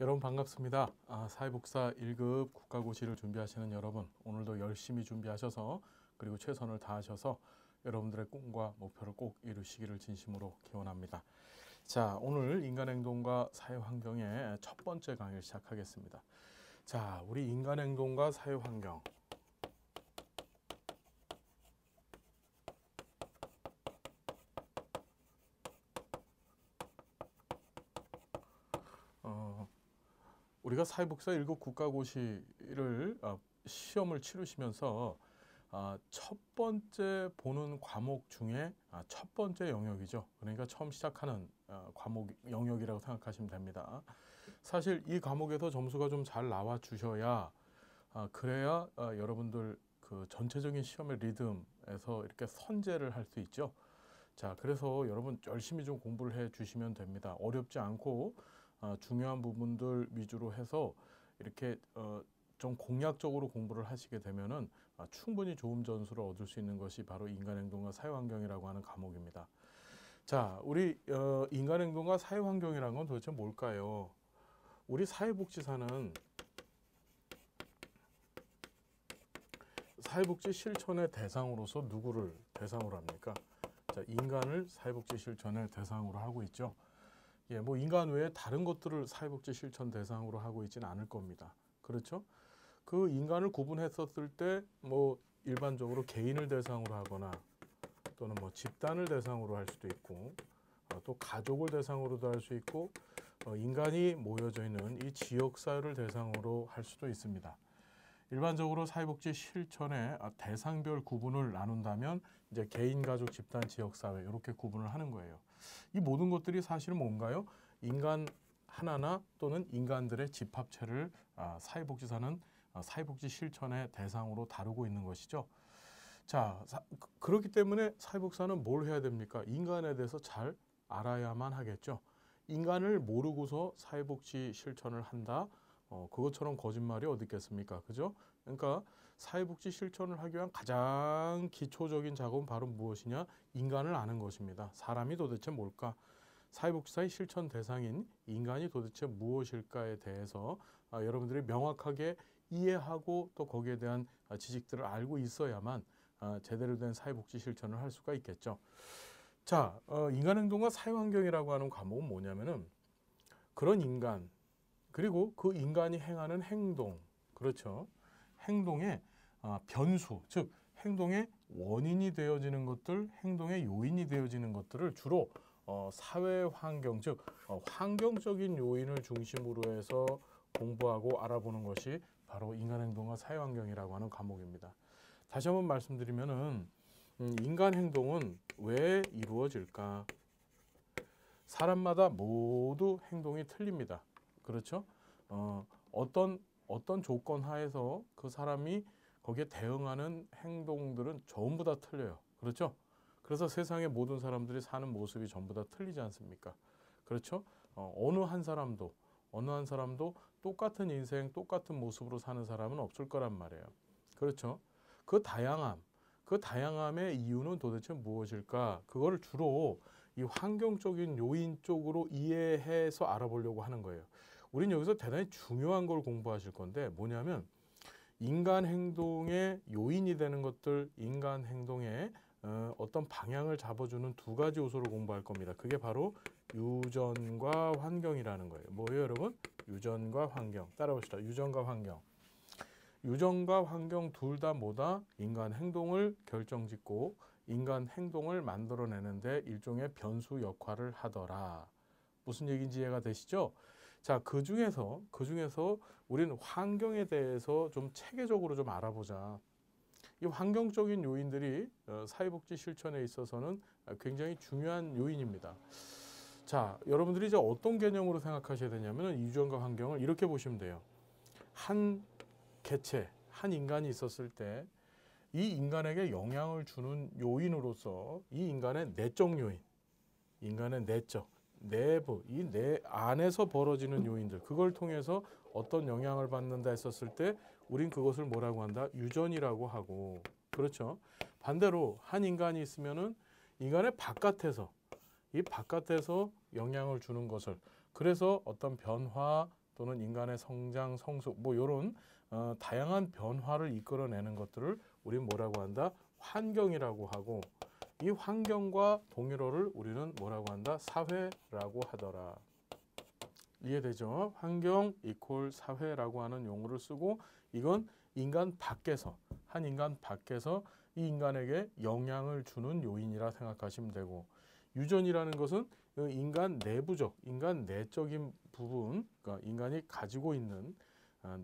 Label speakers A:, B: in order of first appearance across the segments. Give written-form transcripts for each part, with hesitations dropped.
A: 여러분 반갑습니다. 사회복사 1급 국가고시를 준비하시는 여러분, 오늘도 열심히 준비하셔서 그리고 최선을 다하셔서 여러분들의 꿈과 목표를 꼭 이루시기를 진심으로 기원합니다. 자, 오늘 인간행동과 사회환경의 첫 번째 강의를 시작하겠습니다. 자, 우리 인간행동과 사회환경. 우리가 사회복사 1급 국가고시를 시험을 치르시면서 첫 번째 보는 과목 중에 첫 번째 영역이죠. 그러니까 처음 시작하는 과목 영역이라고 생각하시면 됩니다. 사실 이 과목에서 점수가 좀 잘 나와 주셔야 그래야 여러분들 그 전체적인 시험의 리듬에서 이렇게 선제를 할 수 있죠. 자, 그래서 여러분 열심히 좀 공부를 해 주시면 됩니다. 어렵지 않고 중요한 부분들 위주로 해서 이렇게 좀 공략적으로 공부를 하시게 되면은 충분히 좋은 점수를 얻을 수 있는 것이 바로 인간행동과 사회환경이라고 하는 과목입니다. 자, 우리 인간행동과 사회환경이라는 건 도대체 뭘까요? 우리 사회복지사는 사회복지 실천의 대상으로서 누구를 대상으로 합니까? 자, 인간을 사회복지 실천의 대상으로 하고 있죠. 예, 뭐 인간 외에 다른 것들을 사회복지 실천 대상으로 하고 있지는 않을 겁니다. 그렇죠? 그 인간을 구분했었을 때 뭐 일반적으로 개인을 대상으로 하거나 또는 뭐 집단을 대상으로 할 수도 있고 또 가족을 대상으로도 할 수 있고 인간이 모여져 있는 이 지역사회를 대상으로 할 수도 있습니다. 일반적으로 사회복지 실천의 대상별 구분을 나눈다면 이제 개인, 가족, 집단, 지역사회 이렇게 구분을 하는 거예요. 이 모든 것들이 사실은 뭔가요? 인간 하나나 또는 인간들의 집합체를 사회복지사는 사회복지 실천의 대상으로 다루고 있는 것이죠. 자, 그렇기 때문에 사회복지사는 뭘 해야 됩니까? 인간에 대해서 잘 알아야만 하겠죠. 인간을 모르고서 사회복지 실천을 한다. 그것처럼 거짓말이 어디 있겠습니까? 그죠? 그러니까 사회복지 실천을 하기 위한 가장 기초적인 작업은 바로 무엇이냐? 인간을 아는 것입니다. 사람이 도대체 뭘까? 사회복지사의 실천 대상인 인간이 도대체 무엇일까에 대해서 여러분들이 명확하게 이해하고 또 거기에 대한 지식들을 알고 있어야만 제대로 된 사회복지 실천을 할 수가 있겠죠. 자, 인간행동과 사회환경이라고 하는 과목은 뭐냐면은 그런 인간 그리고 그 인간이 행하는 행동, 그렇죠. 행동의 변수, 즉 행동의 원인이 되어지는 것들, 행동의 요인이 되어지는 것들을 주로 사회 환경, 즉 환경적인 요인을 중심으로 해서 공부하고 알아보는 것이 바로 인간행동과 사회환경이라고 하는 과목입니다. 다시 한번 말씀드리면은 인간 행동은 왜 이루어질까? 사람마다 모두 행동이 틀립니다. 그렇죠? 어떤 조건 하에서 그 사람이 거기에 대응하는 행동들은 전부 다 틀려요. 그렇죠? 그래서 세상의 모든 사람들이 사는 모습이 전부 다 틀리지 않습니까? 그렇죠? 어느 한 사람도 똑같은 인생, 똑같은 모습으로 사는 사람은 없을 거란 말이에요. 그렇죠? 그 다양함의 이유는 도대체 무엇일까? 그거를 주로 이 환경적인 요인 쪽으로 이해해서 알아보려고 하는 거예요. 우린 여기서 대단히 중요한 걸 공부하실 건데 뭐냐면 인간 행동의 요인이 되는 것들, 인간 행동의 어떤 방향을 잡아주는 두 가지 요소를 공부할 겁니다. 그게 바로 유전과 환경이라는 거예요. 뭐예요, 여러분? 유전과 환경. 따라봅시다. 유전과 환경. 유전과 환경 둘 다 뭐다? 인간 행동을 결정짓고 인간 행동을 만들어내는데 일종의 변수 역할을 하더라. 무슨 얘기인지 이해가 되시죠? 자, 그 중에서 우리는 환경에 대해서 좀 체계적으로 좀 알아보자. 이 환경적인 요인들이 사회복지 실천에 있어서는 굉장히 중요한 요인입니다. 자, 여러분들이 이제 어떤 개념으로 생각하셔야 되냐면 유전과 환경을 이렇게 보시면 돼요. 한 개체, 한 인간이 있었을 때 이 인간에게 영향을 주는 요인으로서 이 인간의 내적 요인, 인간의 내적, 내부, 이 내 안에서 벌어지는 요인들, 그걸 통해서 어떤 영향을 받는다 했었을 때 우린 그것을 뭐라고 한다? 유전이라고 하고, 그렇죠? 반대로 한 인간이 있으면은 인간의 바깥에서, 이 바깥에서 영향을 주는 것을, 그래서 어떤 변화, 또는 인간의 성장, 성숙 뭐 이런 다양한 변화를 이끌어내는 것들을 우리는 뭐라고 한다? 환경이라고 하고, 이 환경과 동일어를 우리는 뭐라고 한다? 사회라고 하더라. 이해되죠? 환경 이퀄 사회라고 하는 용어를 쓰고, 이건 인간 밖에서, 한 인간 밖에서 이 인간에게 영향을 주는 요인이라 생각하시면 되고, 유전이라는 것은 인간 내부적, 인간 내적인 부분, 그러니까 인간이 가지고 있는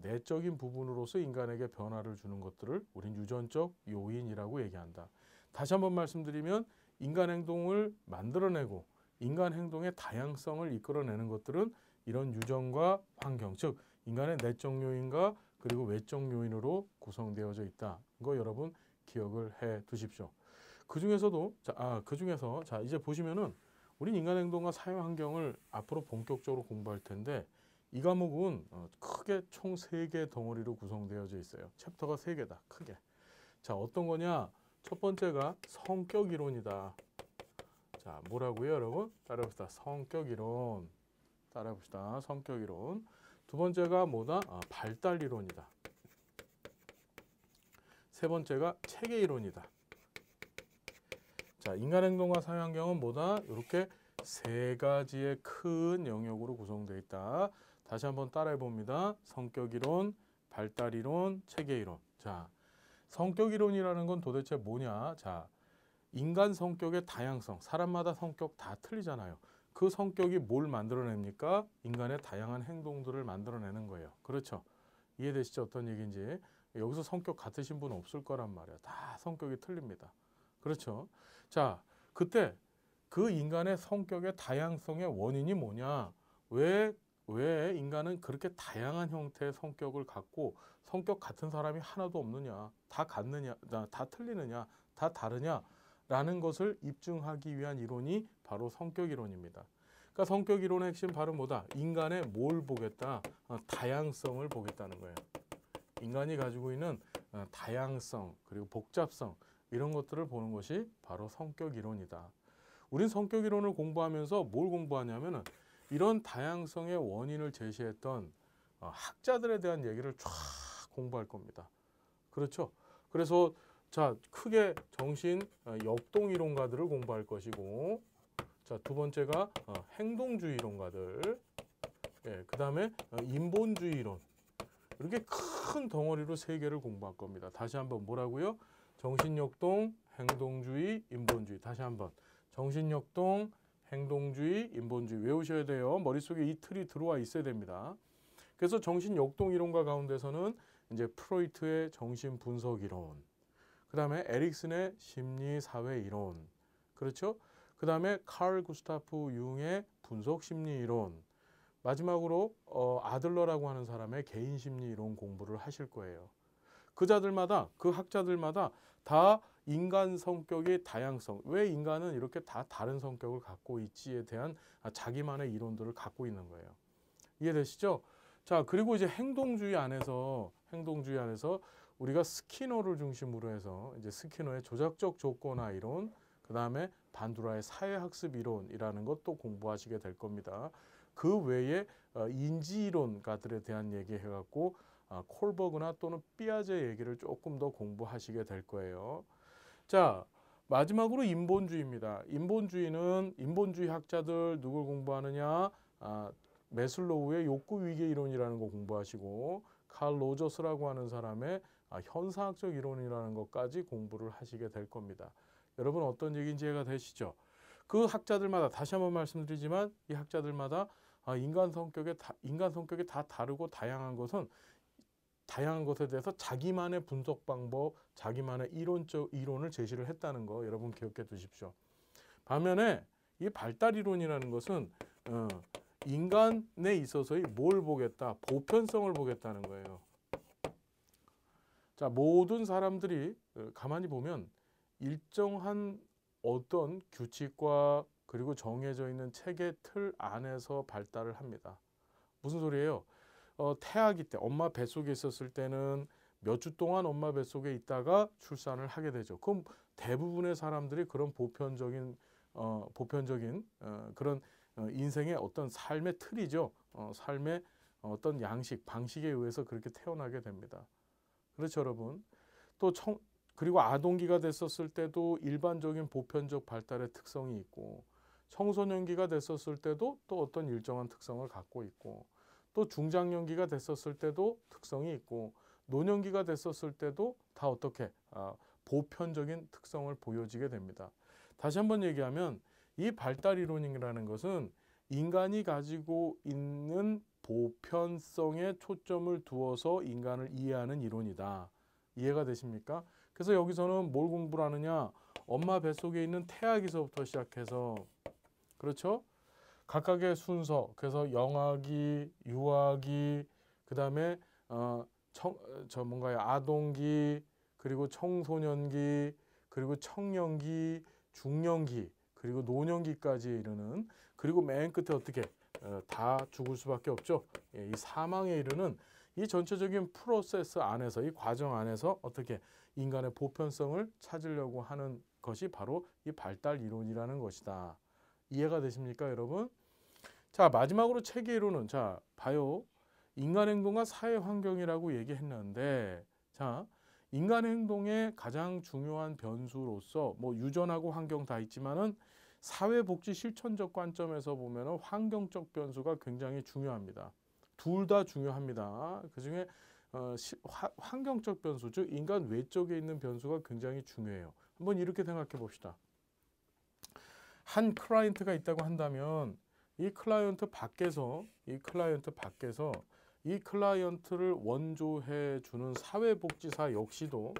A: 내적인 부분으로서 인간에게 변화를 주는 것들을 우린 유전적 요인이라고 얘기한다. 다시 한번 말씀드리면, 인간 행동을 만들어내고 인간 행동의 다양성을 이끌어내는 것들은 이런 유전과 환경, 즉 인간의 내적 요인과 그리고 외적 요인으로 구성되어져 있다. 이거 여러분 기억을 해 두십시오. 그 중에서도 자 이제 보시면은 우린 인간 행동과 사회 환경을 앞으로 본격적으로 공부할 텐데, 이 과목은 크게 총 3개 덩어리로 구성되어져 있어요. 챕터가 3개다. 크게. 자, 어떤 거냐? 첫 번째가 성격 이론이다. 자, 뭐라고요, 여러분? 따라해봅시다. 성격 이론. 따라해봅시다. 성격 이론. 두 번째가 뭐다? 발달 이론이다. 세 번째가 체계 이론이다. 자, 인간 행동과 사회 환경은 뭐다? 이렇게 3가지의 큰 영역으로 구성되어 있다. 다시 한번 따라해 봅니다. 성격 이론, 발달 이론, 체계 이론. 자, 성격 이론이라는 건 도대체 뭐냐? 자, 인간 성격의 다양성, 사람마다 성격 다 틀리잖아요. 그 성격이 뭘 만들어냅니까? 인간의 다양한 행동들을 만들어내는 거예요. 그렇죠? 이해되시죠? 어떤 얘기인지. 여기서 성격 같으신 분 없을 거란 말이에요. 다 성격이 틀립니다. 그렇죠? 자, 그때 그 인간의 성격의 다양성의 원인이 뭐냐? 왜 인간은 그렇게 다양한 형태의 성격을 갖고 성격 같은 사람이 하나도 없느냐? 다 같느냐? 다 틀리느냐? 다 다르냐? 라는 것을 입증하기 위한 이론이 바로 성격 이론입니다. 그러니까 성격 이론의 핵심 바로 뭐다? 인간의 뭘 보겠다? 다양성을 보겠다는 거예요. 인간이 가지고 있는 다양성 그리고 복잡성, 이런 것들을 보는 것이 바로 성격 이론이다. 우린 성격 이론을 공부하면서 뭘 공부하냐면은 이런 다양성의 원인을 제시했던 학자들에 대한 얘기를 쫙 공부할 겁니다. 그렇죠? 그래서 자, 크게 정신 역동 이론가들을 공부할 것이고, 자, 두 번째가 행동주의 이론가들, 예, 그 다음에 인본주의 이론, 이렇게 큰 덩어리로 3개를 공부할 겁니다. 다시 한번 뭐라고요? 정신역동, 행동주의, 인본주의. 다시 한번 정신역동, 행동주의, 인본주의 외우셔야 돼요. 머릿속에 이 틀이 들어와 있어야 됩니다. 그래서 정신역동 이론가 가운데서는 이제 프로이트의 정신분석 이론, 그 다음에 에릭슨의 심리사회 이론, 그렇죠? 그 다음에 칼 구스타프 융의 분석심리 이론, 마지막으로 아들러라고 하는 사람의 개인심리 이론 공부를 하실 거예요. 그 학자들마다 다 인간 성격의 다양성, 왜 인간은 이렇게 다 다른 성격을 갖고 있지에 대한 자기만의 이론들을 갖고 있는 거예요. 이해되시죠? 자, 그리고 이제 행동주의 안에서 우리가 스키너를 중심으로 해서 이제 스키너의 조작적 조건화 이론, 그 다음에 반두라의 사회학습 이론이라는 것도 공부하시게 될 겁니다. 그 외에 인지 이론가들에 대한 얘기 해갖고 콜버그나 또는 삐아제 얘기를 조금 더 공부하시게 될 거예요. 자, 마지막으로 인본주의입니다. 인본주의 학자들 누굴 공부하느냐? 매슬로우의 욕구위계 이론이라는 거 공부하시고, 칼 로저스라고 하는 사람의 현상학적 이론이라는 것까지 공부를 하시게 될 겁니다. 여러분 어떤 얘기인지 이해가 되시죠? 그 학자들마다, 다시 한번 말씀드리지만 이 학자들마다 인간 성격이 다 다르고 다양한 것에 대해서 자기만의 분석 방법, 자기만의 이론을 제시를 했다는 거 여러분 기억해 두십시오. 반면에 이 발달 이론이라는 것은 인간에 있어서의 뭘 보겠다? 보편성을 보겠다는 거예요. 자, 모든 사람들이 가만히 보면 일정한 어떤 규칙과 그리고 정해져 있는 체계 틀 안에서 발달을 합니다. 무슨 소리예요? 태아기 때 엄마 뱃속에 있었을 때는 몇 주 동안 엄마 뱃속에 있다가 출산을 하게 되죠. 그럼 대부분의 사람들이 그런 보편적인 그런 인생의 어떤 삶의 틀이죠. 삶의 어떤 양식, 방식에 의해서 그렇게 태어나게 됩니다. 그렇죠, 여러분? 또 그리고 아동기가 됐었을 때도 일반적인 보편적 발달의 특성이 있고, 청소년기가 됐었을 때도 또 어떤 일정한 특성을 갖고 있고, 또 중장년기가 됐었을 때도 특성이 있고, 노년기가 됐었을 때도 다 어떻게 보편적인 특성을 보여지게 됩니다. 다시 한번 얘기하면 이 발달 이론이라는 것은 인간이 가지고 있는 보편성에 초점을 두어서 인간을 이해하는 이론이다. 이해가 되십니까? 그래서 여기서는 뭘 공부를 하느냐? 엄마 뱃속에 있는 태아기서부터 시작해서, 그렇죠? 각각의 순서, 그래서 영아기, 유아기, 그 다음에 뭔가요? 아동기, 그리고 청소년기, 그리고 청년기, 중년기, 그리고 노년기까지 이르는, 그리고 맨 끝에 어떻게 다 죽을 수밖에 없죠. 예, 이 사망에 이르는 이 전체적인 프로세스 안에서, 이 과정 안에서 어떻게 인간의 보편성을 찾으려고 하는 것이 바로 이 발달 이론이라는 것이다. 이해가 되십니까, 여러분? 자, 마지막으로 체계 이론은, 자, 봐요. 인간 행동과 사회 환경이라고 얘기했는데, 자, 인간 행동의 가장 중요한 변수로서 뭐 유전하고 환경 다 있지만은 사회복지 실천적 관점에서 보면은 환경적 변수가 굉장히 중요합니다. 둘 다 중요합니다. 그중에 환경적 변수, 즉 인간 외적에 있는 변수가 굉장히 중요해요. 한번 이렇게 생각해 봅시다. 한 클라이언트가 있다고 한다면 이 클라이언트 밖에서 이 클라이언트를 원조해 주는 사회복지사 역시도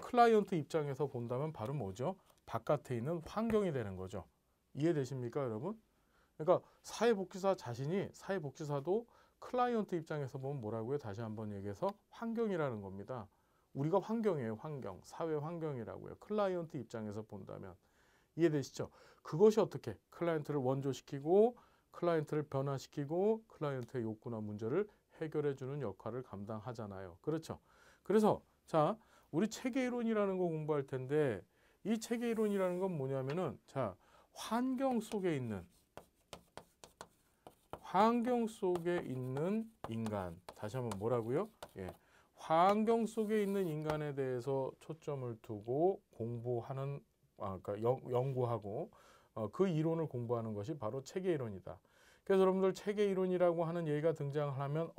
A: 클라이언트 입장에서 본다면 바로 뭐죠? 바깥에 있는 환경이 되는 거죠. 이해되십니까, 여러분? 그러니까 사회복지사도 클라이언트 입장에서 보면 뭐라고요? 다시 한번 얘기해서 환경이라는 겁니다. 우리가 환경이에요, 환경. 사회 환경이라고요. 클라이언트 입장에서 본다면. 이해되시죠? 그것이 어떻게 클라이언트를 원조시키고 클라이언트를 변화시키고 클라이언트의 욕구나 문제를 해결해 주는 역할을 감당하잖아요. 그렇죠? 그래서 자, 우리 체계 이론이라는 거 공부할 텐데 이 체계 이론이라는 건 뭐냐면은 자, 환경 속에 있는 인간. 다시 한번 뭐라고요? 예. 환경 속에 있는 인간에 대해서 초점을 두고 공부하는 그러니까 연구하고 그 이론을 공부하는 것이 바로 체계 이론이다. 그래서 여러분들 체계 이론이라고 하는 얘기가 등장하면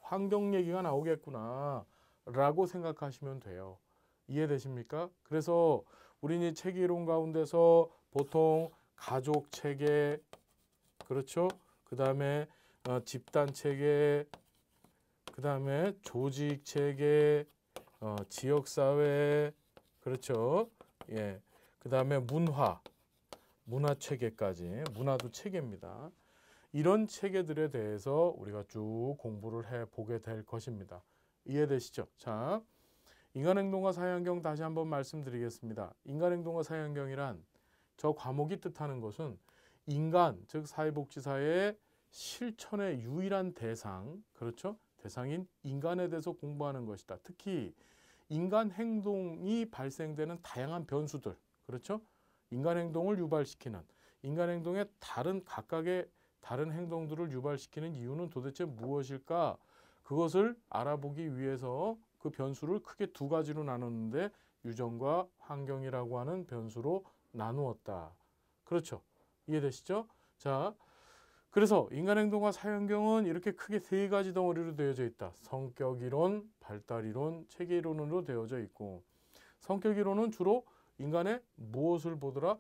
A: 환경 얘기가 나오겠구나 라고 생각하시면 돼요. 이해되십니까? 그래서 우리는 이 체계 이론 가운데서 보통 가족 체계, 그렇죠? 그 다음에 집단 체계, 그 다음에 조직 체계, 지역사회, 그렇죠? 예. 그 다음에 문화 체계까지, 문화도 체계입니다. 이런 체계들에 대해서 우리가 쭉 공부를 해보게 될 것입니다. 이해되시죠? 자, 인간행동과 사회환경 다시 한번 말씀드리겠습니다. 인간행동과 사회환경이란 저 과목이 뜻하는 것은 인간, 즉 사회복지사의 실천의 유일한 대상, 그렇죠? 대상인 인간에 대해서 공부하는 것이다. 특히 인간 행동이 발생되는 다양한 변수들, 그렇죠? 인간 행동을 유발시키는, 인간 행동의 각각의 다른 행동들을 유발시키는 이유는 도대체 무엇일까? 그것을 알아보기 위해서 그 변수를 크게 두 가지로 나눴는데 유전과 환경이라고 하는 변수로 나누었다. 그렇죠? 이해되시죠? 자, 그래서 인간행동과 사회환경은 이렇게 크게 세 가지 덩어리로 되어져 있다. 성격이론, 발달이론, 체계이론으로 되어져 있고, 성격이론은 주로 인간의 무엇을 보더라?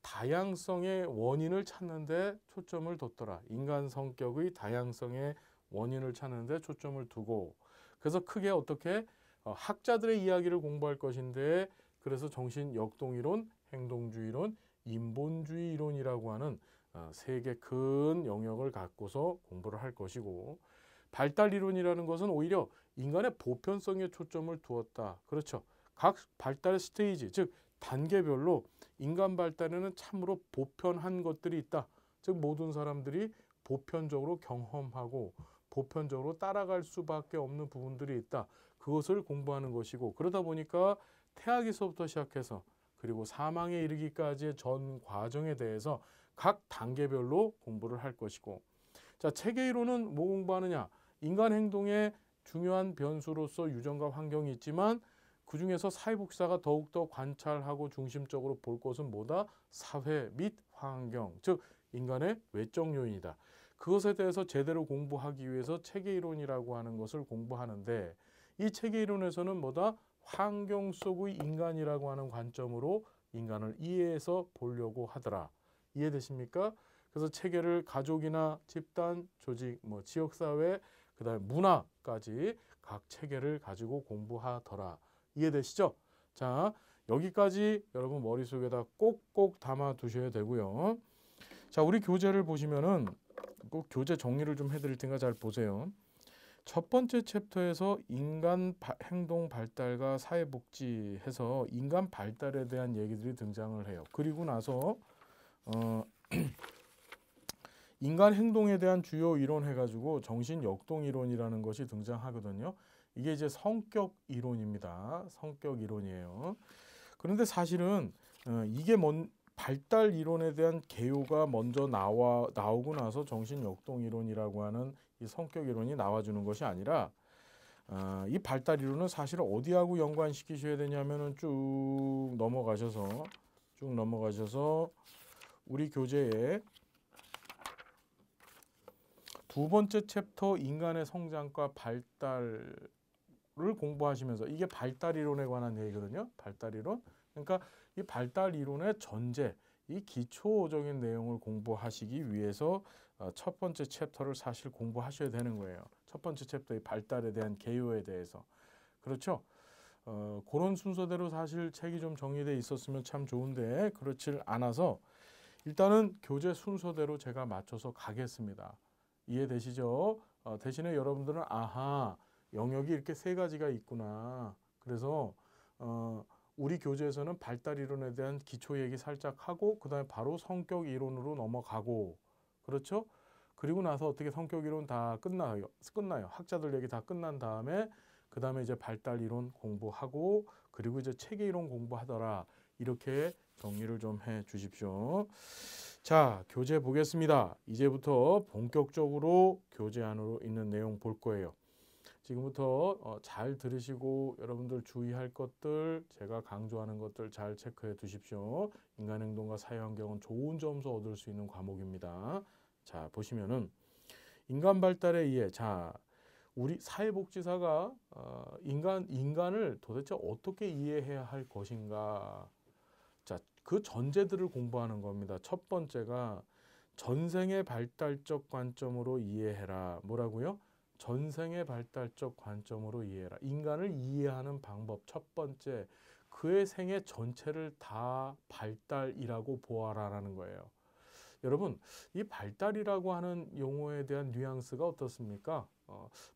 A: 다양성의 원인을 찾는 데 초점을 뒀더라. 인간 성격의 다양성의 원인을 찾는 데 초점을 두고, 그래서 크게 어떻게 학자들의 이야기를 공부할 것인데, 그래서 정신역동이론, 행동주의론, 인본주의 이론이라고 하는 세 개 큰 영역을 갖고서 공부를 할 것이고, 발달 이론이라는 것은 오히려 인간의 보편성에 초점을 두었다. 그렇죠. 각 발달 스테이지, 즉 단계별로 인간 발달에는 참으로 보편한 것들이 있다. 즉 모든 사람들이 보편적으로 경험하고 보편적으로 따라갈 수밖에 없는 부분들이 있다. 그것을 공부하는 것이고, 그러다 보니까 태아기서부터 시작해서 그리고 사망에 이르기까지의 전 과정에 대해서 각 단계별로 공부를 할 것이고, 자, 체계 이론은 뭐 공부하느냐? 인간 행동의 중요한 변수로서 유전과 환경이 있지만 그 중에서 사회복지사가 더욱더 관찰하고 중심적으로 볼 것은 뭐다? 사회 및 환경, 즉 인간의 외적 요인이다. 그것에 대해서 제대로 공부하기 위해서 체계 이론이라고 하는 것을 공부하는데 이 체계 이론에서는 뭐다? 환경 속의 인간이라고 하는 관점으로 인간을 이해해서 보려고 하더라. 이해되십니까? 그래서 체계를 가족이나 집단, 조직, 뭐 지역사회, 그다음에 문화까지 각 체계를 가지고 공부하더라. 이해되시죠? 자, 여기까지 여러분 머릿속에다 꼭꼭 담아 두셔야 되고요. 자, 우리 교재를 보시면은 꼭 교재 정리를 좀 해드릴 테니까 잘 보세요. 첫 번째 챕터에서 인간 행동 발달과 사회복지 해서 인간 발달에 대한 얘기들이 등장을 해요. 그리고 나서 인간 행동에 대한 주요 이론 해가지고 정신 역동 이론이라는 것이 등장하거든요. 이게 이제 성격 이론입니다. 성격 이론이에요. 그런데 사실은 이게 발달 이론에 대한 개요가 먼저 나오고 나서 정신 역동 이론이라고 하는 이 성격 이론이 나와주는 것이 아니라 이 발달 이론은 사실 어디하고 연관시키셔야 되냐면은 쭉 넘어가셔서 우리 교재에 두 번째 챕터 인간의 성장과 발달을 공부하시면서 이게 발달 이론에 관한 얘기거든요. 발달 이론. 그러니까 이 발달 이론의 전제, 이 기초적인 내용을 공부하시기 위해서 첫 번째 챕터를 사실 공부하셔야 되는 거예요. 첫 번째 챕터의 발달에 대한 개요에 대해서. 그렇죠? 그런 순서대로 사실 책이 좀 정리되어 있었으면 참 좋은데 그렇지 않아서 일단은 교재 순서대로 제가 맞춰서 가겠습니다. 이해되시죠? 대신에 여러분들은 아하, 영역이 이렇게 세 가지가 있구나. 그래서 우리 교재에서는 발달 이론에 대한 기초 얘기 살짝 하고 그 다음에 바로 성격 이론으로 넘어가고 그렇죠? 그리고 나서 어떻게 성격 이론 다 끝나요. 학자들 얘기 다 끝난 다음에 그 다음에 이제 발달 이론 공부하고 그리고 이제 체계 이론 공부하더라. 이렇게 정리를 좀 해 주십시오. 자, 교재 보겠습니다. 이제부터 본격적으로 교재 안으로 있는 내용 볼 거예요. 지금부터 잘 들으시고 여러분들 주의할 것들, 제가 강조하는 것들 잘 체크해 두십시오. 인간행동과 사회환경은 좋은 점수 얻을 수 있는 과목입니다. 자, 보시면은 인간 발달에 의해 자, 우리 사회복지사가 인간을 도대체 어떻게 이해해야 할 것인가. 자, 그 전제들을 공부하는 겁니다. 첫 번째가 전생의 발달적 관점으로 이해해라. 뭐라고요? 전생의 발달적 관점으로 이해해라. 인간을 이해하는 방법 첫 번째, 그의 생애 전체를 다 발달이라고 보아라라는 거예요. 여러분, 이 발달이라고 하는 용어에 대한 뉘앙스가 어떻습니까?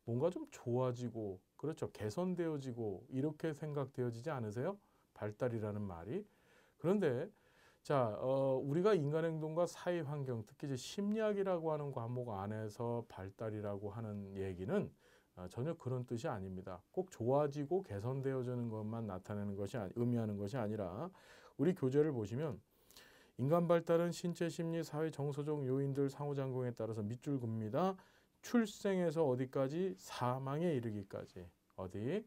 A: 뭔가 좀 좋아지고, 그렇죠, 개선되어지고 이렇게 생각되어지지 않으세요? 발달이라는 말이. 그런데 자, 우리가 인간행동과 사회환경, 특히 이제 심리학이라고 하는 과목 안에서 발달이라고 하는 얘기는 전혀 그런 뜻이 아닙니다. 꼭 좋아지고 개선되어지는 것만 나타내는 것이 의미하는 것이 아니라 우리 교재를 보시면 인간 발달은 신체, 심리, 사회, 정서적 요인들 상호작용에 따라서 밑줄 긋습니다. 출생에서 어디까지? 사망에 이르기까지. 어디?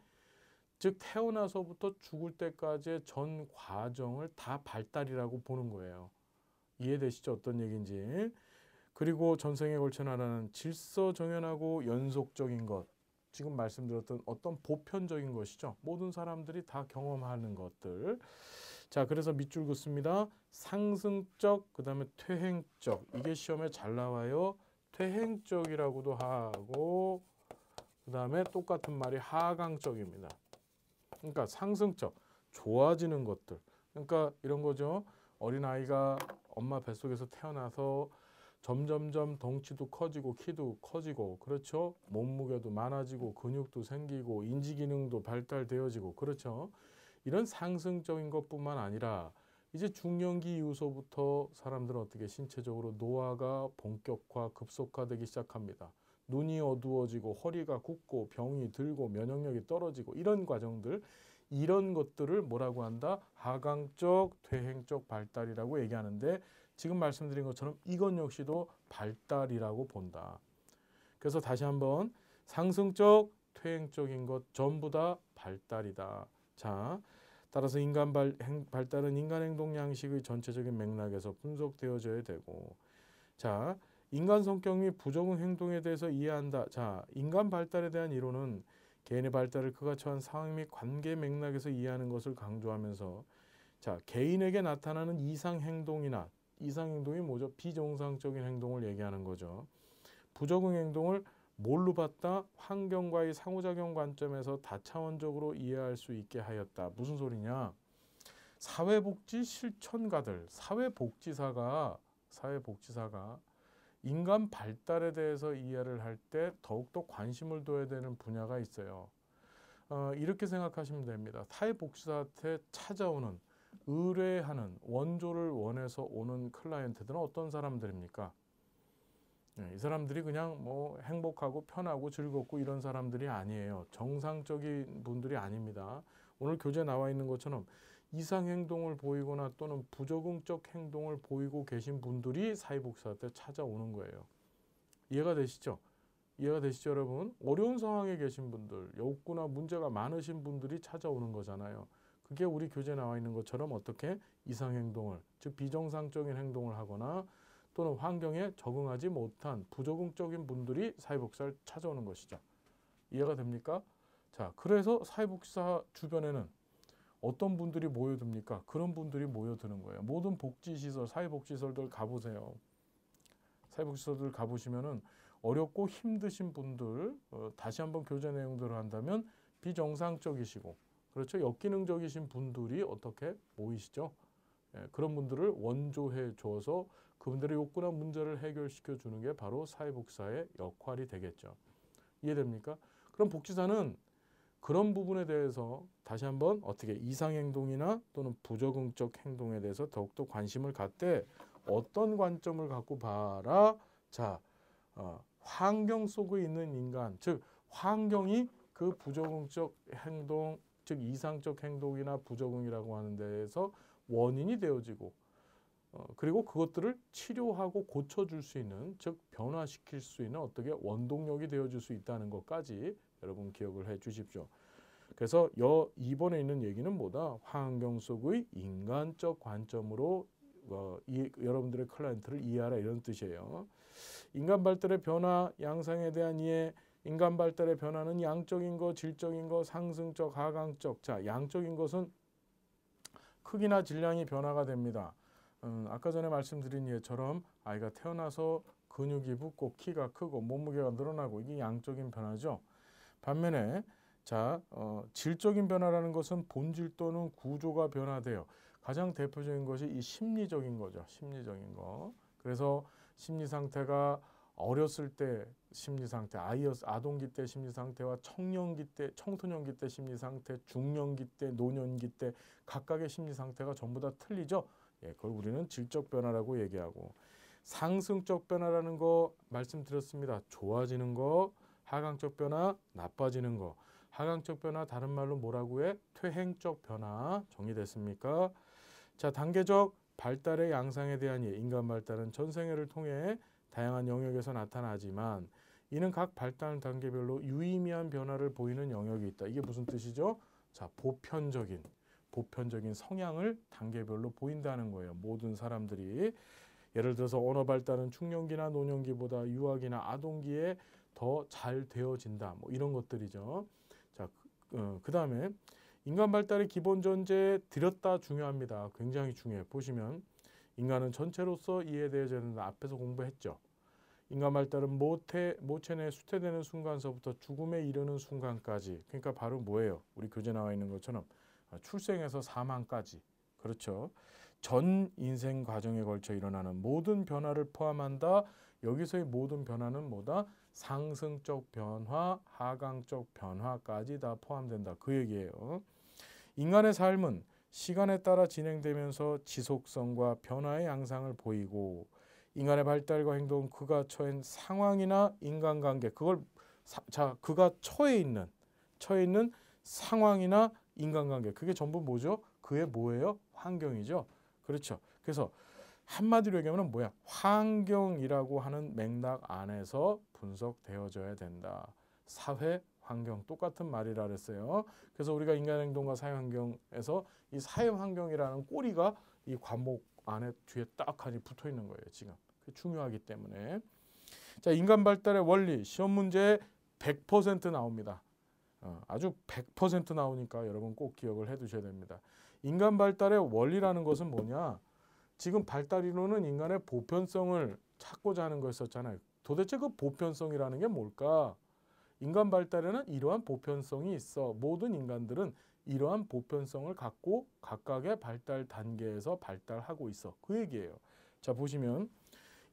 A: 즉 태어나서부터 죽을 때까지의 전 과정을 다 발달이라고 보는 거예요. 이해되시죠? 어떤 얘기인지. 그리고 전생에 걸쳐 나가는 질서정연하고 연속적인 것. 지금 말씀드렸던 어떤 보편적인 것이죠. 모든 사람들이 다 경험하는 것들. 자, 그래서 밑줄 긋습니다. 상승적, 그 다음에 퇴행적. 이게 시험에 잘 나와요. 퇴행적이라고도 하고 그 다음에 똑같은 말이 하강적입니다. 그러니까 상승적, 좋아지는 것들. 그러니까 이런 거죠. 어린아이가 엄마 뱃속에서 태어나서 점점점 덩치도 커지고 키도 커지고 그렇죠. 몸무게도 많아지고 근육도 생기고 인지기능도 발달되어지고 그렇죠. 이런 상승적인 것뿐만 아니라 이제 중년기 이후서부터 사람들은 어떻게 신체적으로 노화가 본격화 급속화되기 시작합니다. 눈이 어두워지고 허리가 굽고 병이 들고 면역력이 떨어지고 이런 과정들, 이런 것들을 뭐라고 한다? 하강적, 퇴행적 발달이라고 얘기하는데 지금 말씀드린 것처럼 이건 역시도 발달이라고 본다. 그래서 다시 한번 상승적, 퇴행적인 것 전부 다 발달이다. 자, 따라서 인간 발달은 인간 행동 양식의 전체적인 맥락에서 분석되어져야 되고, 자, 인간 성격 및 부적응 행동에 대해서 이해한다. 자, 인간 발달에 대한 이론은 개인의 발달을 그가 처한 상황 및 관계 맥락에서 이해하는 것을 강조하면서, 자, 개인에게 나타나는 이상 행동이 뭐죠? 비정상적인 행동을 얘기하는 거죠. 부적응 행동을 뭘로 봤다? 환경과의 상호작용 관점에서 다차원적으로 이해할 수 있게 하였다. 무슨 소리냐? 사회복지 실천가들, 사회복지사가 인간 발달에 대해서 이해를 할 때 더욱더 관심을 둬야 되는 분야가 있어요. 이렇게 생각하시면 됩니다. 사회복지사한테 찾아오는, 의뢰하는, 원조를 원해서 오는 클라이언트들은 어떤 사람들입니까? 이 사람들이 그냥 뭐 행복하고 편하고 즐겁고 이런 사람들이 아니에요. 정상적인 분들이 아닙니다. 오늘 교재에 나와 있는 것처럼 이상 행동을 보이거나 또는 부적응적 행동을 보이고 계신 분들이 사회복지사한테 찾아오는 거예요. 이해가 되시죠? 이해가 되시죠, 여러분? 어려운 상황에 계신 분들, 욕구나 문제가 많으신 분들이 찾아오는 거잖아요. 그게 우리 교재에 나와 있는 것처럼 어떻게 이상 행동을, 즉 비정상적인 행동을 하거나 또는 환경에 적응하지 못한 부적응적인 분들이 사회복지사를 찾아오는 것이죠. 이해가 됩니까? 자, 그래서 사회복지사 주변에는 어떤 분들이 모여듭니까? 그런 분들이 모여드는 거예요. 모든 복지시설, 사회복지시설들 가보세요. 사회복지시설들 가보시면은 어렵고 힘드신 분들, 다시 한번 교재 내용대로 한다면 비정상적이시고, 그렇죠? 역기능적이신 분들이 어떻게 모이시죠? 예, 그런 분들을 원조해 줘서 그분들의 욕구나 문제를 해결시켜 주는 게 바로 사회복지사의 역할이 되겠죠. 이해됩니까? 그럼 복지사는 그런 부분에 대해서 다시 한번 어떻게 이상행동이나 또는 부적응적 행동에 대해서 더욱더 관심을 갖되 어떤 관점을 갖고 봐라. 자, 환경 속에 있는 인간, 즉 환경이 그 부적응적 행동, 즉 이상적 행동이나 부적응이라고 하는 데에서 원인이 되어지고, 그리고 그것들을 치료하고 고쳐줄 수 있는, 즉 변화시킬 수 있는 어떻게 원동력이 되어줄 수 있다는 것까지 여러분 기억을 해 주십시오. 그래서 이번에 있는 얘기는 뭐다? 환경 속의 인간적 관점으로 여러분들의 클라이언트를 이해하라, 이런 뜻이에요. 인간 발달의 변화, 양상에 대한 이해. 인간 발달의 변화는 양적인 거, 질적인 거, 상승적, 하강적. 자, 양적인 것은 크기나 질량이 변화가 됩니다. 아까 전에 말씀드린 예처럼 아이가 태어나서 근육이 붙고 키가 크고 몸무게가 늘어나고, 이게 양적인 변화죠. 반면에 자, 질적인 변화라는 것은 본질 또는 구조가 변화돼요. 가장 대표적인 것이 이 심리적인 거죠. 심리적인 거. 그래서 심리 상태가 어렸을 때 심리 상태, 아동기 때 심리 상태와 청년기 때, 청소년기 때 심리 상태, 중년기 때, 노년기 때 각각의 심리 상태가 전부 다 틀리죠. 예, 그걸 우리는 질적 변화라고 얘기하고, 상승적 변화라는 거 말씀드렸습니다. 좋아지는 거, 하강적 변화, 나빠지는 거. 하강적 변화 다른 말로 뭐라고 해? 퇴행적 변화. 정리됐습니까? 자, 단계적 발달의 양상에 대한 이해. 인간 발달은 전생애를 통해 다양한 영역에서 나타나지만 이는 각 발달 단계별로 유의미한 변화를 보이는 영역이 있다. 이게 무슨 뜻이죠? 자, 보편적인 성향을 단계별로 보인다는 거예요. 모든 사람들이. 예를 들어서 언어 발달은 중년기나 노년기보다 유아기나 아동기에 더 잘 되어진다. 뭐 이런 것들이죠. 자, 그다음에 인간 발달의 기본 전제 들였다 중요합니다. 굉장히 중요해요. 보시면 인간은 전체로서 이해되어야 된다. 앞에서 공부했죠. 인간 발달은 모체 내 수태되는 순간서부터 죽음에 이르는 순간까지. 그러니까 바로 뭐예요? 우리 교재 나와 있는 것처럼 출생에서 사망까지. 그렇죠. 전 인생 과정에 걸쳐 일어나는 모든 변화를 포함한다. 여기서의 모든 변화는 뭐다? 상승적 변화, 하강적 변화까지 다 포함된다. 그 얘기예요. 인간의 삶은 시간에 따라 진행되면서 지속성과 변화의 양상을 보이고, 인간의 발달과 행동은 그가 처한 상황이나 인간관계, 그가 처해 있는 상황이나 인간관계, 그게 전부 뭐죠? 그의 뭐예요? 환경이죠. 그렇죠. 그래서 한마디로 얘기하면 뭐야? 환경이라고 하는 맥락 안에서 분석되어져야 된다. 사회, 환경 똑같은 말이라 그랬어요. 그래서 우리가 인간행동과 사회환경에서 이 사회환경이라는 꼬리가 이 과목 안에 뒤에 딱하니 붙어 있는 거예요. 지금 중요하기 때문에. 자, 인간 발달의 원리 시험 문제에 100% 나옵니다. 아주 100% 나오니까 여러분 꼭 기억을 해두셔야 됩니다. 인간 발달의 원리라는 것은 뭐냐? 지금 발달 이론은 인간의 보편성을 찾고자 하는 거였었잖아요. 도대체 그 보편성이라는 게 뭘까? 인간 발달에는 이러한 보편성이 있어. 모든 인간들은 이러한 보편성을 갖고 각각의 발달 단계에서 발달하고 있어. 그 얘기예요. 자, 보시면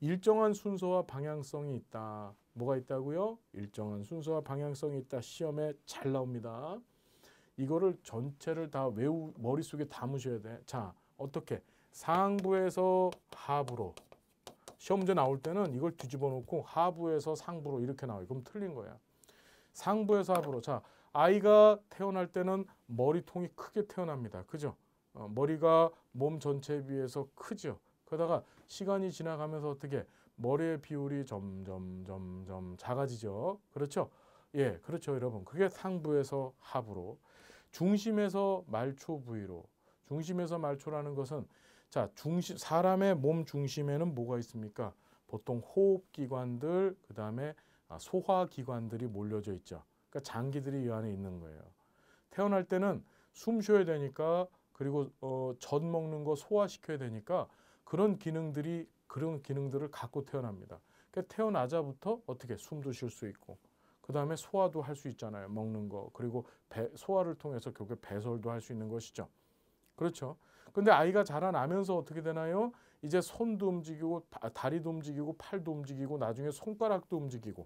A: 일정한 순서와 방향성이 있다. 뭐가 있다고요? 일정한 순서와 방향성이 있다. 시험에 잘 나옵니다. 이거를 전체를 다 머릿속에 담으셔야 돼. 자, 어떻게? 상부에서 하부로. 시험 문제 나올 때는 이걸 뒤집어 놓고 하부에서 상부로 이렇게 나와요. 그럼 틀린 거야. 상부에서 하부로. 자, 아이가 태어날 때는 머리통이 크게 태어납니다. 그죠? 머리가 몸 전체에 비해서 크죠. 그러다가 시간이 지나가면서 어떻게 머리의 비율이 점점 작아지죠. 그렇죠? 예, 그렇죠, 여러분. 그게 상부에서 하부로. 중심에서 말초 부위로. 중심에서 말초라는 것은 자, 사람의 몸 중심에는 뭐가 있습니까? 보통 호흡기관들, 그 다음에 소화기관들이 몰려져 있죠. 그러니까 장기들이 이 안에 있는 거예요. 태어날 때는 숨 쉬어야 되니까 그리고 젖 먹는 거 소화시켜야 되니까 그런 기능들을 갖고 태어납니다. 그러니까 태어나자부터 어떻게 숨도 쉴 수 있고 그 다음에 소화도 할 수 있잖아요. 먹는 거. 그리고 소화를 통해서 결국 배설도 할 수 있는 것이죠. 그렇죠. 근데 아이가 자라나면서 어떻게 되나요? 이제 손도 움직이고 다리도 움직이고 팔도 움직이고 나중에 손가락도 움직이고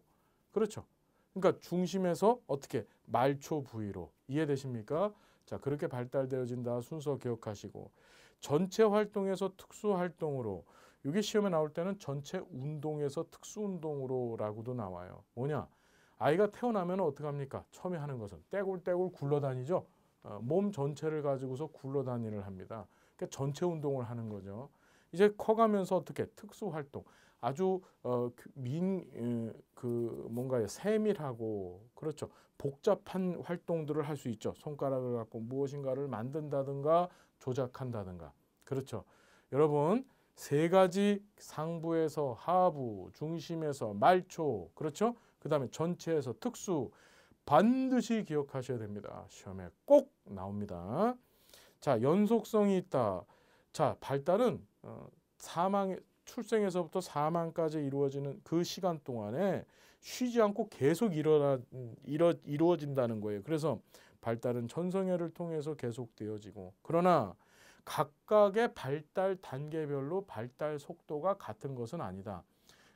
A: 그렇죠. 그러니까 중심에서 어떻게 말초 부위로 이해되십니까? 자, 그렇게 발달되어진다. 순서 기억하시고 전체 활동에서 특수 활동으로 이게 시험에 나올 때는 전체 운동에서 특수 운동으로라고도 나와요. 뭐냐? 아이가 태어나면 어떻게 합니까? 처음에 하는 것은 떼굴떼굴 굴러다니죠. 몸 전체를 가지고서 굴러다니를 합니다. 그러니까 전체 운동을 하는 거죠. 이제 커가면서 어떻게 특수 활동, 아주 뭔가에 세밀하고 그렇죠. 복잡한 활동들을 할 수 있죠. 손가락을 갖고 무엇인가를 만든다든가 조작한다든가 그렇죠. 여러분 세 가지 상부에서 하부, 중심에서 말초 그렇죠. 그 다음에 전체에서 특수 반드시 기억하셔야 됩니다. 시험에 꼭 나옵니다. 자, 연속성이 있다. 자, 발달은 출생에서부터 사망까지 이루어지는 그 시간 동안에 쉬지 않고 계속 이루어진다는 거예요. 그래서 발달은 전성혈을 통해서 계속되어지고 그러나 각각의 발달 단계별로 발달 속도가 같은 것은 아니다.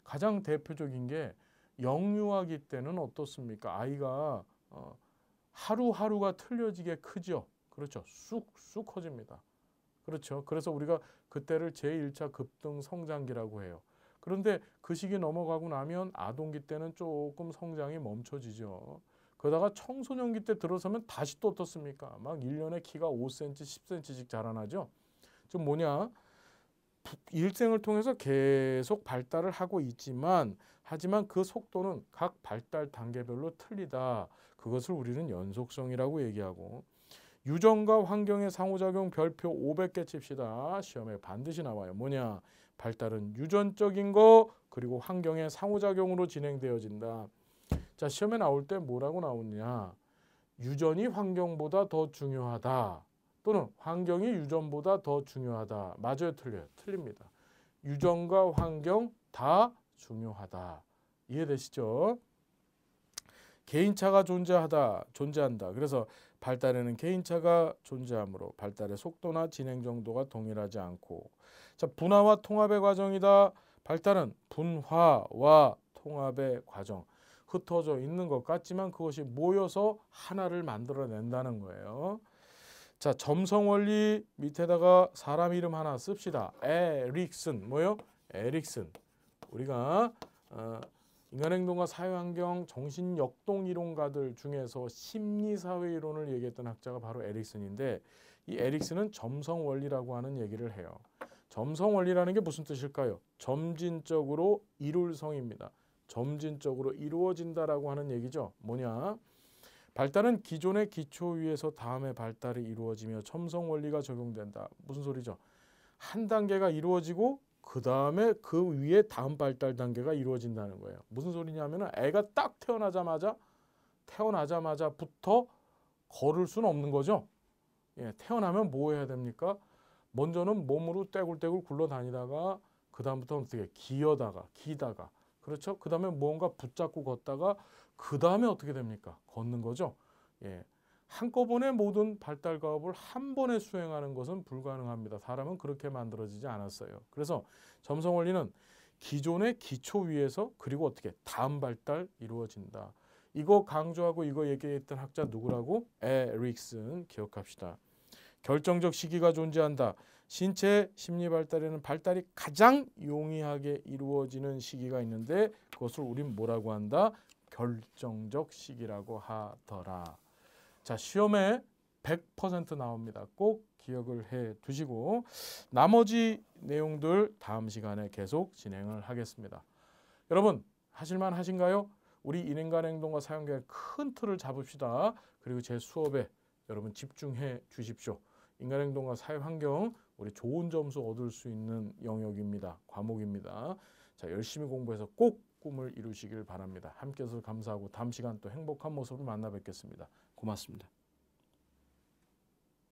A: 가장 대표적인 게 영유아기 때는 어떻습니까? 아이가 하루하루가 틀려지게 크죠. 그렇죠. 쑥쑥 커집니다. 그렇죠. 그래서 우리가 그때를 제1차 급등 성장기라고 해요. 그런데 그 시기 넘어가고 나면 아동기 때는 조금 성장이 멈춰지죠. 그러다가 청소년기 때 들어서면 다시 또 어떻습니까? 막 1년에 키가 5cm, 10cm씩 자라나죠. 좀 뭐냐? 일생을 통해서 계속 발달을 하고 있지만 하지만 그 속도는 각 발달 단계별로 틀리다. 그것을 우리는 연속성이라고 얘기하고 유전과 환경의 상호작용 별표 500개 칩시다. 시험에 반드시 나와요. 뭐냐? 발달은 유전적인 거 그리고 환경의 상호작용으로 진행되어진다. 자, 시험에 나올 때 뭐라고 나오느냐? 유전이 환경보다 더 중요하다. 또는 환경이 유전보다 더 중요하다. 맞아요, 틀려요? 틀립니다. 유전과 환경 다 중요하다. 이해되시죠? 개인차가 존재한다. 그래서 발달에는 개인차가 존재하므로 발달의 속도나 진행 정도가 동일하지 않고 자, 분화와 통합의 과정이다. 발달은 분화와 통합의 과정. 흩어져 있는 것 같지만 그것이 모여서 하나를 만들어낸다는 거예요. 자, 점성 원리 밑에다가 사람 이름 하나 씁시다. 에릭슨. 뭐요? 에릭슨. 우리가 인간행동과 사회환경 정신역동 이론가들 중에서 심리사회 이론을 얘기했던 학자가 바로 에릭슨인데 이 에릭슨은 점성 원리라고 하는 얘기를 해요. 점성 원리라는 게 무슨 뜻일까요? 점진적으로 이룰 성입니다. 점진적으로 이루어진다라고 하는 얘기죠. 뭐냐? 발달은 기존의 기초 위에서 다음의 발달이 이루어지며 첨성 원리가 적용된다. 무슨 소리죠? 한 단계가 이루어지고 그 다음에 그 위에 다음 발달 단계가 이루어진다는 거예요. 무슨 소리냐면은 애가 딱 태어나자마자부터 걸을 수는 없는 거죠. 예, 태어나면 뭐 해야 됩니까? 먼저는 몸으로 떼굴떼굴 굴러다니다가 그 다음부터 어떻게 기다가 그렇죠? 그 다음에 무언가 붙잡고 걷다가 그 다음에 어떻게 됩니까? 걷는 거죠. 예, 한꺼번에 모든 발달 과업을 한 번에 수행하는 것은 불가능합니다. 사람은 그렇게 만들어지지 않았어요. 그래서 점성 원리는 기존의 기초 위에서 그리고 어떻게 다음 발달 이루어진다. 이거 강조하고 이거 얘기했던 학자 누구라고? 에릭슨. 기억합시다. 결정적 시기가 존재한다. 신체 심리 발달에는 발달이 가장 용이하게 이루어지는 시기가 있는데 그것을 우린 뭐라고 한다? 결정적 시기라고 하더라. 자, 시험에 100% 나옵니다. 꼭 기억을 해 두시고 나머지 내용들 다음 시간에 계속 진행을 하겠습니다. 여러분 하실만 하신가요? 우리 인간 행동과 사용계획 큰 틀을 잡읍시다. 그리고 제 수업에 여러분 집중해 주십시오. 인간 행동과 사회 환경 우리 좋은 점수 얻을 수 있는 영역입니다. 과목입니다. 자, 열심히 공부해서 꼭 꿈을 이루시길 바랍니다. 함께 해서 감사하고 다음 시간 또 행복한 모습으로 만나 뵙겠습니다. 고맙습니다.